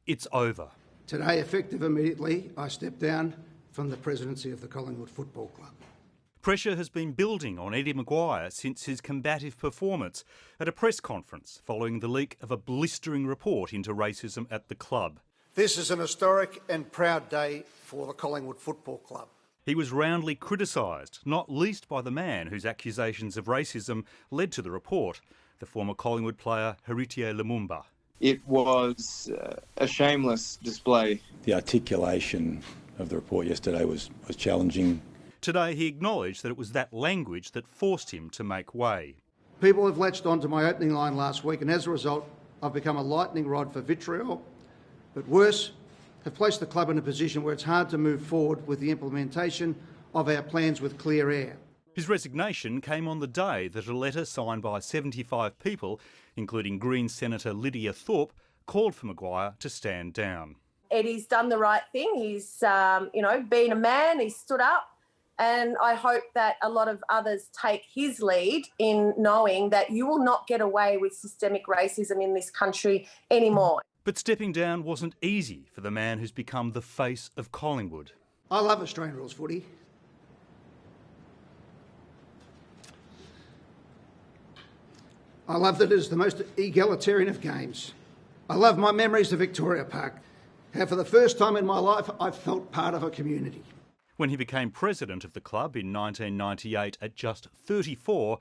It's over. Today, effective immediately, I step down from the presidency of the Collingwood Football Club. Pressure has been building on Eddie McGuire since his combative performance at a press conference following the leak of a blistering report into racism at the club. This is an historic and proud day for the Collingwood Football Club. He was roundly criticised, not least by the man whose accusations of racism led to the report, the former Collingwood player Heritier Lumumba. It was a shameless display. The articulation of the report yesterday was challenging. Today he acknowledged that it was that language that forced him to make way. People have latched onto my opening line last week, and as a result, I've become a lightning rod for vitriol, but worse, have placed the club in a position where it's hard to move forward with the implementation of our plans with clear air. His resignation came on the day that a letter signed by 75 people, including Greens Senator Lydia Thorpe, called for McGuire to stand down. Eddie's done the right thing. He's, been a man, he's stood up, and I hope that a lot of others take his lead in knowing that you will not get away with systemic racism in this country anymore. But stepping down wasn't easy for the man who's become the face of Collingwood. I love Australian rules footy. I love that it is the most egalitarian of games. I love my memories of Victoria Park. How for the first time in my life, I felt part of a community. When he became president of the club in 1998 at just 34,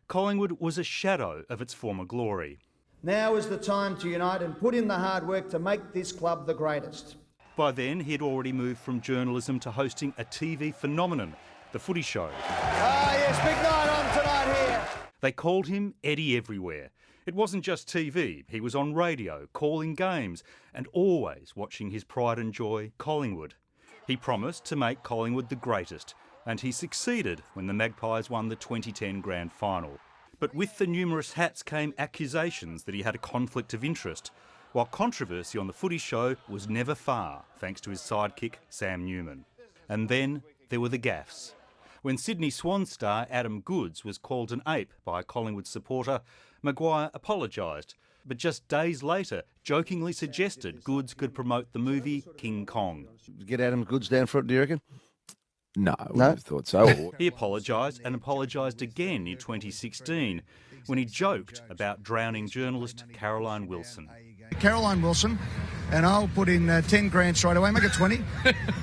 Collingwood was a shadow of its former glory. Now is the time to unite and put in the hard work to make this club the greatest. By then, he had already moved from journalism to hosting a TV phenomenon, The Footy Show. Yes, big night on tonight here. They called him Eddie everywhere. It wasn't just TV. He was on radio, calling games, and always watching his pride and joy, Collingwood. He promised to make Collingwood the greatest, and he succeeded when the Magpies won the 2010 Grand Final. But with the numerous hats came accusations that he had a conflict of interest, while controversy on The Footy Show was never far, thanks to his sidekick, Sam Newman. And then there were the gaffes. When Sydney Swan star Adam Goodes was called an ape by a Collingwood supporter, McGuire apologised, but just days later jokingly suggested Goodes could promote the movie King Kong. Get Adam Goodes down for it, do you reckon? No, I wouldn't have thought so. He apologised and apologised again in 2016 when he joked about drowning journalist Caroline Wilson. Caroline Wilson, and I'll put in 10 grand straight away, make it 20,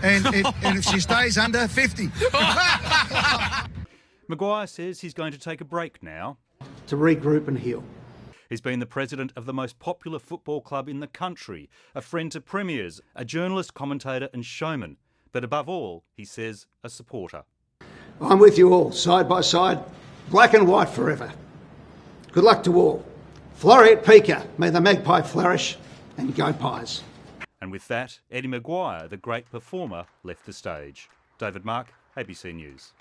and if she stays under, 50. McGuire says he's going to take a break now. To regroup and heal. He's been the president of the most popular football club in the country, a friend to premiers, a journalist, commentator and showman. But above all, he says, a supporter. I'm with you all, side by side, black and white forever. Good luck to all. Floreat Pika, may the magpie flourish, and go Pies. And with that, Eddie McGuire, the great performer, left the stage. David Mark, ABC News.